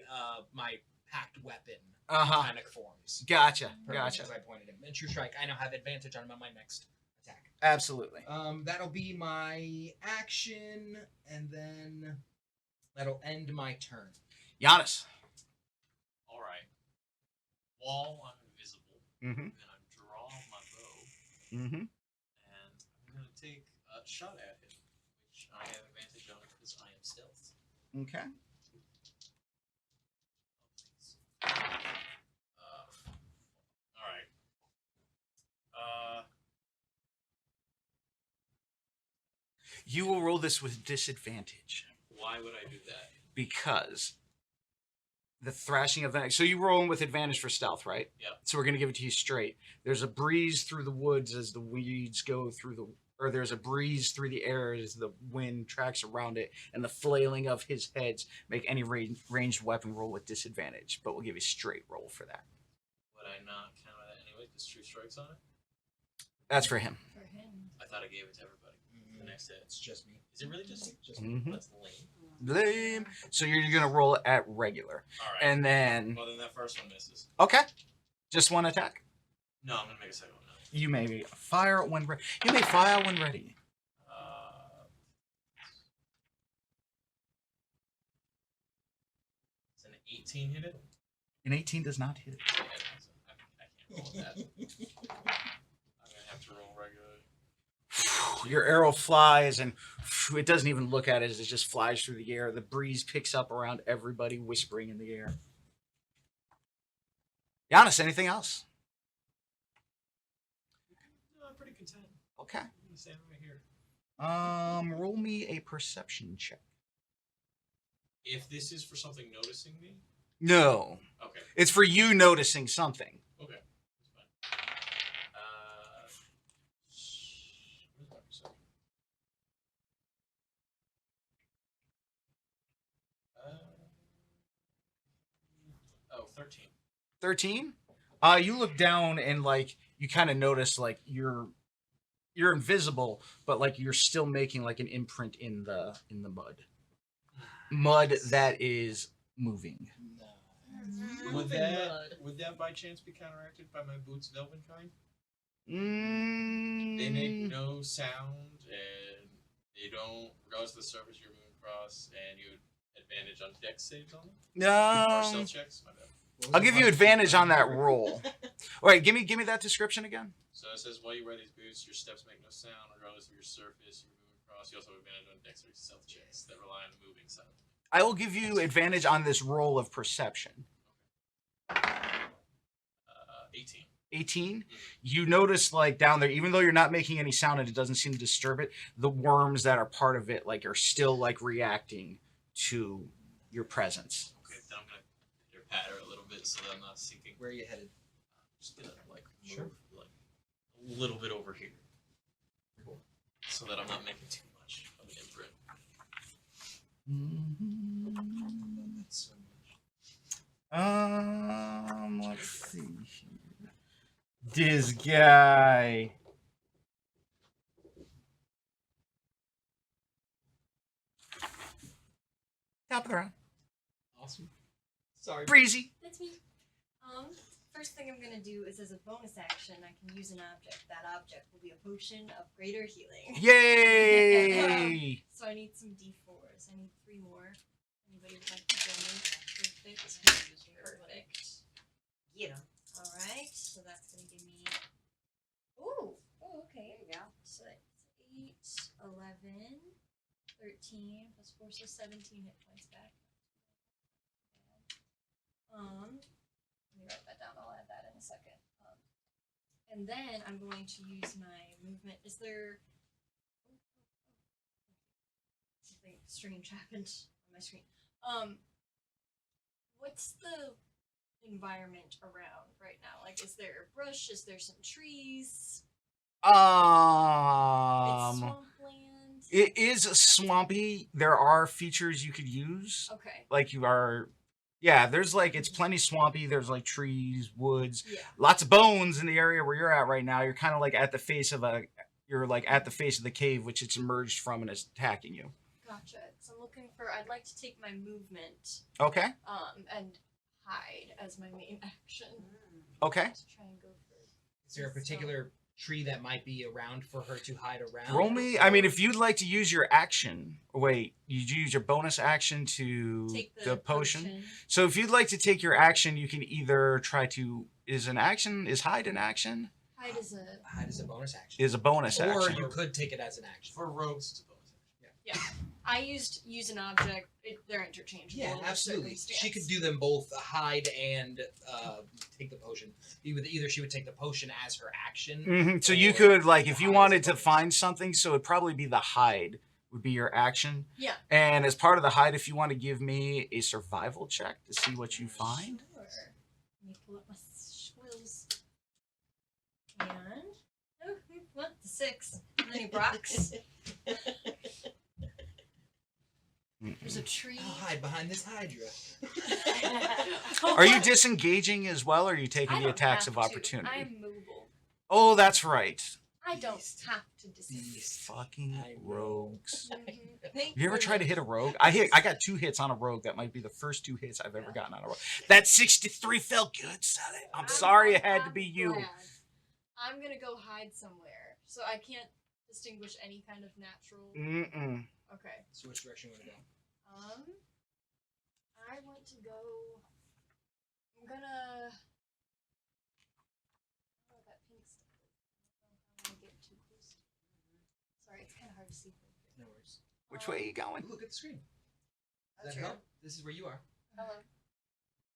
my packed weapon Uh-huh. kind of forms. Gotcha. Perfect, Gotcha. As I pointed him. And True Strike, I now have advantage on him on my next attack. Absolutely. That'll be my action, and then that'll end my turn. Giannis. All right. While I'm invisible, Mm-hmm. I'm gonna draw my bow, Mm-hmm. and I'm gonna take a shot at him, which I have advantage on because I am stealth. Okay. All right. You will roll this with disadvantage Why would I do that? because the thrashing of that. So you rolling with advantage for stealth, right? Yeah. So we're gonna give it to you straight. There's a breeze through the woods as the weeds go through the, or there's a breeze through the air as the wind tracks around it, and the flailing of his heads make any ranged weapon roll with disadvantage. But we'll give you straight roll for that. Would I not count that anyway? Because True Strike's on it. That's for him. For him. I thought I gave it to everybody. The next hit. It's just me. Is it really just you? Just me. Mhm. That's lame. Lame. So you're gonna roll at regular, All right. and then Well, then that first one misses. okay, just one attack. No, I'm gonna make a second one now. You may fire when ready. You may fire when ready. It's an 18 hit it. An 18 does not hit. Yeah, I can't roll that. I'm gonna have to roll regularly. Your arrow flies, and it doesn't even look at it as it just flies through the air. The breeze picks up around everybody, whispering in the air. Giannis, anything else? No, I'm pretty content. Okay. I'm gonna stand right here. Roll me a perception check. If this is for something noticing me, No, okay, it's for you noticing something. okay, that's fine. Where's my perception? 13. 13. You look down and like you kind of notice like you're invisible, but like you're still making like an imprint in the mud that is moving. Would that by chance be counteracted by my boots Velvenkind? They make no sound and they don't, regardless of the surface you're moving across, and you advantage on dex saves on them? Or No. stealth checks? My bad. I'll give you advantage on that roll. Wait, give me that description again. So it says, while you wear these boots, your steps make no sound, regardless of your surface you're moving across. You also have advantage on dex or stealth checks that rely on moving silently. I will give you advantage on this roll of perception. 18. 18. You notice like down there, even though you're not making any sound and it doesn't seem to disturb it, the worms that are part of it like are still like reacting to your presence. Okay, then I'm gonna hit your patter a little bit so that I'm not sinking. Where are you headed? Just gonna like move like a little bit over here, so that I'm not making too much of an imprint. So much. Let's see here. This guy. Top of the round. Awesome. Sorry. Breezy. That's me. First thing I'm gonna do is as a bonus action, I can use an object. That object will be a potion of greater healing. Yay! So I need some D4s. I need 3 more. Anybody would like to join me? Perfect. Get 'em. Alright, so that's gonna give me. Ooh! Oh, okay. There you go. So that's 8, 11, 13, plus 4, so 17 hit points back. Let me write that down. I'll add that in a second. And then I'm going to use my movement. Is there something strange happened on my screen? What's the environment around right now? Like, is there a brush? Is there some trees? It's swampland. It is swampy. There are features you could use. Okay. Like you are, yeah. There's like it's plenty swampy. There's like trees, woods, Yeah. lots of bones in the area where you're at right now. You're kind of like at the face of you're like at the face of the cave, which it's emerged from and is attacking you. Gotcha. So I'm looking for. I'd like to take my movement. Okay. And hide as my main action. Okay. Let's try and go for. Is there a particular tree that might be around for her to hide around? Roll me. I mean, if you'd like to use your action, wait, you use your bonus action to Take the potion. So if you'd like to take your action, you can either try to is hide an action? Hide is a. Hide is a bonus action. Is a bonus Or action. you could take it as an action. For rogues, it's a bonus action. I use an object. They're interchangeable. Yeah, in this absolutely. circumstance. She could do them both, hide and take the potion. Either she would take the potion as her action. Mm-hmm. So you or could like if the you hide wanted as a to find something, so it'd probably be the hide would be your action. Yeah. And as part of the hide, if you want to give me a survival check to see what you find. Sure. Let me pull up my squills. And what? The 6. And then he rocks. There's a tree. I'll hide behind this Hydra. Are you disengaging as well, or are you taking I the don't attacks have of to. opportunity? I am movable. Oh, that's right. I don't have to disengage. These fucking I know. rogues. Thank Have you ever tried to hit a rogue? I got 2 hits on a rogue. That might be the first 2 hits I've ever gotten on a rogue. That 63 felt good, Sally. I'm sorry it had to be you. glad. I'm gonna go hide somewhere, so I can't distinguish any kind of natural. Mm-mm. Okay. So which direction you want to go? I want to go. I'm gonna. Oh, that pink stuff. I don't know if I want to get too close. Sorry, it's kind of hard to see from here. No worries. Which way are you going? Look at the screen. Does That's that right. help? This is where you are. Hello.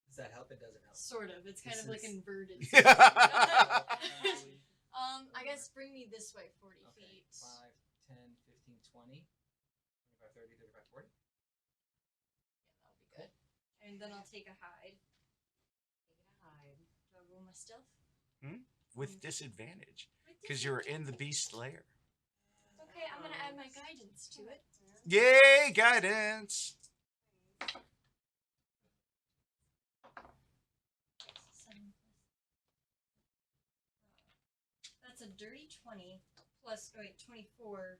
Does that help? It doesn't help. Sort of. It's kind This of like is- inverted. I guess bring me this way 40 Okay. feet. 5, 10, 15, 20, 25, 30, 35, 40. Yeah, that'll be good. And then I'll take a hide. Take a hide. Do I roll my stealth? With disadvantage, because you're in the beast lair. Okay, I'm gonna add my guidance to it. Yay, guidance! 20 plus 24.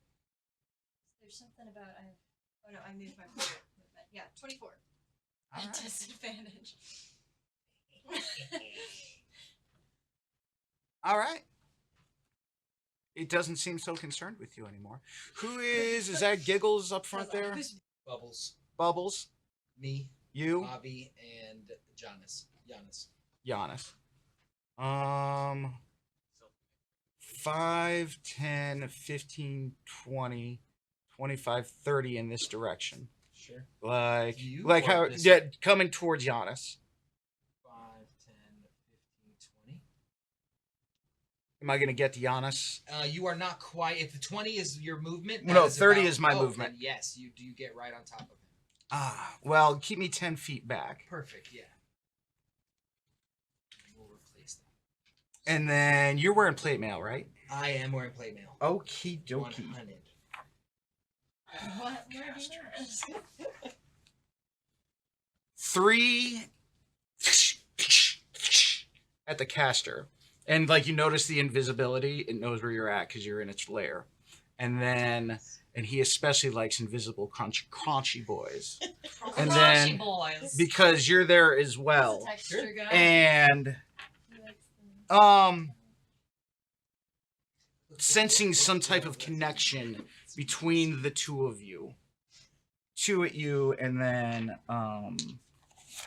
There's something about oh no, I moved my movement. Yeah, 24. All At right. disadvantage. All right. It doesn't seem so concerned with you anymore. Who is that Giggles up front there? Bubbles. Bubbles? Me, You? Avi, and Giannis. Giannis. 5, 10, 15, 20, 25, 30 in this direction. Sure. Like You like or how this yeah, coming towards Giannis. 5, 10, 15, 20. Am I gonna get to Giannis? You are not quite. If the 20 is your movement, No, that 30 about- is my oh, movement. then yes, you do. You get right on top of him. Ah, well, keep me 10 feet back. Perfect. Yeah. We'll replace that. And then you're wearing plate mail, right? I am wearing plate mail. Okie dokie. 100. What? Where do you 3 at the caster. And like you notice the invisibility, it knows where you're at because you're in its lair. And then, and he especially likes invisible crunchy boys. And Crunchy then- boys. Because you're there as well. Texture guy. And sensing some type of connection between the two of you. 2 at you and then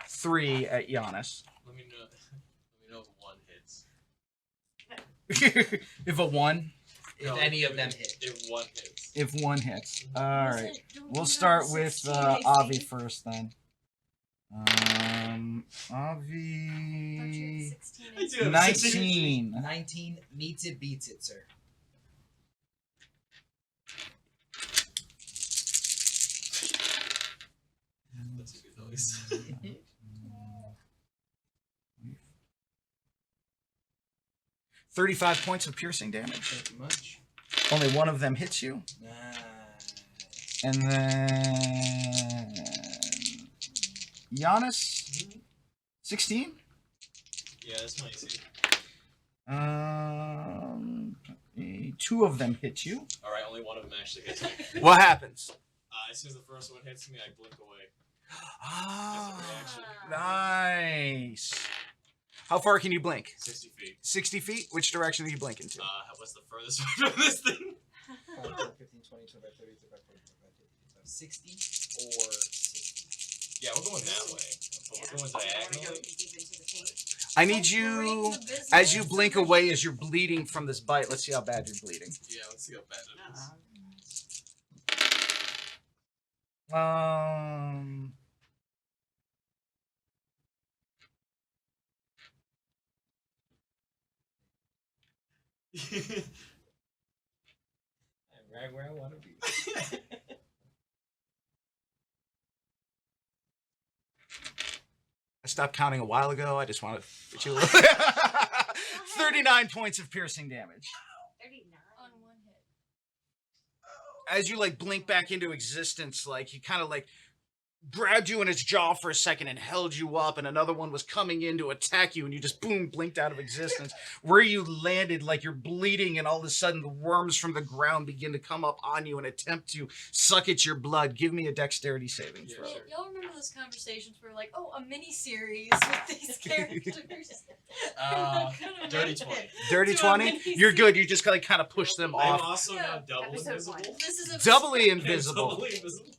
3 at Giannis. Let me know if one hits. If a 1? If No, any of them hit. If one hits. If 1 hits. Alright. We'll start with Avi first then. Avi. 16. 19. 19 meets it, beats it, sir. That's a good noise. 35 points of piercing damage. Thank you much. Only one of them hits you. Nice. And then Giannis, 16. Yeah, that's my AC. 2 of them hit you. Alright, only one of them actually hits me. What happens? As soon as the first one hits me, I blink away. Ah, As a reaction. nice. How far can you blink? 60 feet. 60 feet? Which direction are you blinking to? What's the furthest one from this thing? 5, 10, 15, 20, 25, 30, 35, 40, 45, 50, 60 or 60. Yeah, we're going that way. We're going diagonally. I need you, as you blink away, as you're bleeding from this bite. Let's see how bad you're bleeding. Yeah, let's see how bad it is. I'm right where I want to be. I stopped counting a while ago. I just wanted to get you 39 points of piercing damage. 39. On one hit. As you like blink back into existence, like he kind of like grabbed you in his jaw for a second and held you up, and another one was coming in to attack you, and you just boom blinked out of existence. Where you landed, like you're bleeding, and all of a sudden the worms from the ground begin to come up on you and attempt to suck at your blood. Give me a dexterity saving Yeah, throw. sure. Y'all remember those conversations where like, oh, a mini series with these characters? Dirty 20. Dirty To a 20. mini You're good. You just kind of push them I'm off. also now Yeah. double Episode invisible. one. This is a Doubly I'm invisible. doubly invisible.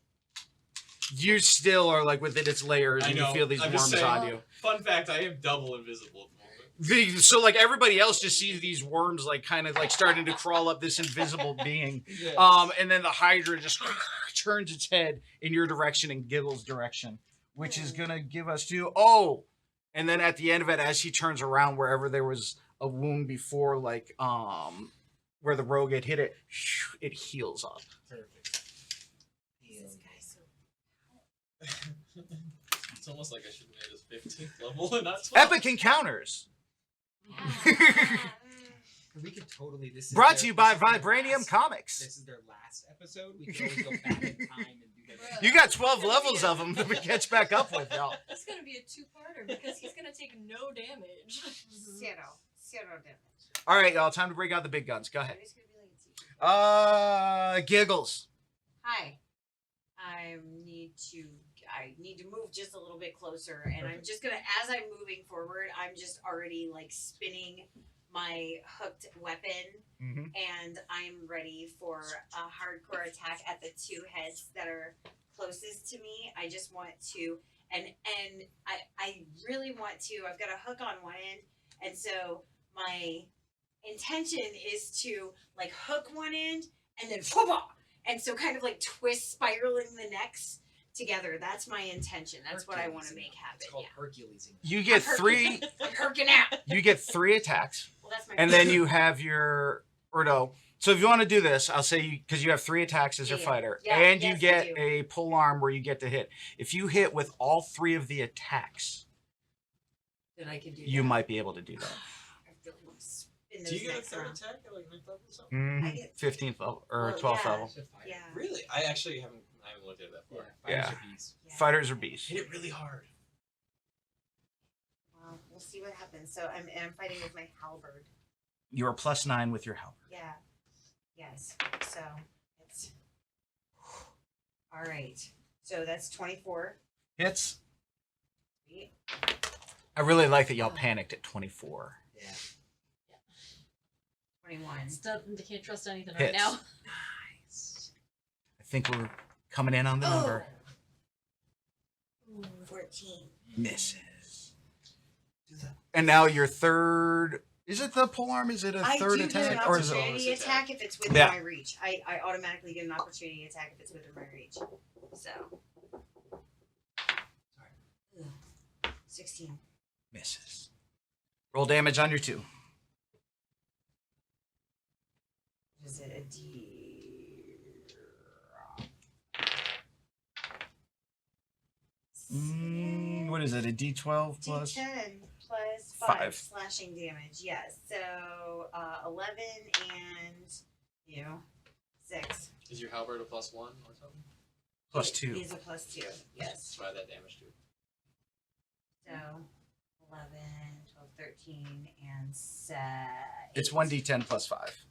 You still are like within its layers, I and know. you feel these I'm just worms saying. on you. Fun fact, I am double invisible at the moment. So like everybody else just sees these worms like kind of like starting to crawl up this invisible being. And then the Hydra just turns its head in your direction and Giggles' direction, which is gonna give us and then at the end of it, as he turns around, wherever there was a wound before, like where the rogue had hit it, it heals up. Perfect. This guy's so It's almost like I should have made this 15th level and not 12. Epic encounters. We could totally. This is Brought to their- you by this is their Vibranium last- Comics. This is their last episode. We can always go back in time and do that. You got 12 levels of them to catch back up with, y'all. It's gonna be a two-parter because he's gonna take no damage. zero damage. All right, y'all. Time to break out the big guns. Go ahead. It's gonna be like it's Giggles. Hi. I need to move just a little bit closer, and I'm just gonna, as I'm moving forward, I'm just already like spinning my hooked weapon, Mm-hmm. and I'm ready for a hardcore attack at the two heads that are closest to me. I just want to, and I really want to. I've got a hook on one end, and so my intention is to like hook one end and then and so kind of like twist spiraling the necks together. That's my intention. That's what I want to make happen. It's called Yeah. Hercules. You get three. I'm herking out. You get 3 attacks, Well, that's my and then you have your or no. So if you want to do this, I'll say you because you have 3 attacks as your Yeah. fighter, Yeah, and you yes, I get do. a pull arm where you get to hit. If you hit with all 3 of the attacks, Then I can do you that. might be able to do that. I really want to spin Do those you get a necks third around. attack at like 9th level or something? I Mhm. get- 15th level or Well, 12th yeah. level. Yeah. Really? I actually haven't looked at that far. Yeah. Fighters are beasts. Yeah. Fighters are beasts. Hit it really hard. Well, we'll see what happens. So I'm fighting with my halberd. You are +9 with your help. Yeah. Yes. So it's all right. So that's 24. Hits. Sweet. I really like that y'all panicked at 24. Yeah. 21. Can't trust anything Hits. right now. Nice. I think we're coming in on the number. 14. Misses. And now your third. Is it the pole arm? Is it a I third do get an attack? Or is it. opportunity bonus attack if it's within Yeah. my reach. I automatically get an opportunity attack if it's within my reach. So. Ugh. 16. Misses. Roll damage on your 2. Is it a D? What is it? A D12 plus? D10 plus 5. 5 slashing damage. Yes. So 11 and 6. Is your halberd a +1 or something? Plus It 2. is a +2. Yes. Try that damage too. So 11, 12, 13, and 7. It's 1d10 plus 5.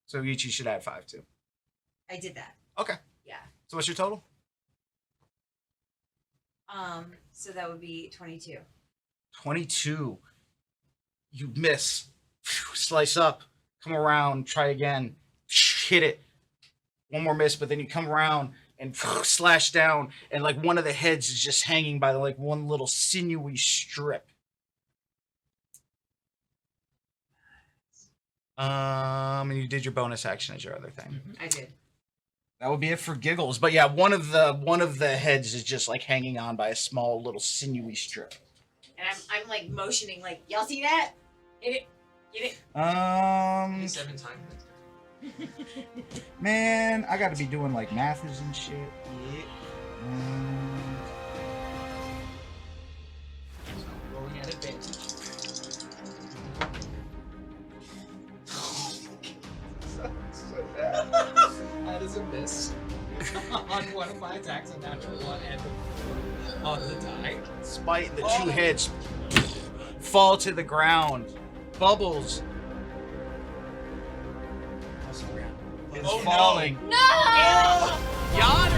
So each you should add 5 to. I did that. Okay. Yeah. So what's your total? So that would be 22. 22. You miss. Slice up. Come around. Try again. Hit it. One more miss, but then you come around and slash down, and like one of the heads is just hanging by like one little sinewy strip. And you did your bonus action as your other thing. I did. That would be it for giggles. But yeah, one of the heads is just like hanging on by a small little sinewy strip. And I'm like motioning, like, y'all see that? Hit it. Get it. 7 times. Man, I got to be doing like mathes and shit. Rolling at advantage. That is a miss. On one of my attacks, a natural 1 and on the die. Spite the 2 heads fall to the ground. Bubbles Also around. is Oh, no. falling. No! Yana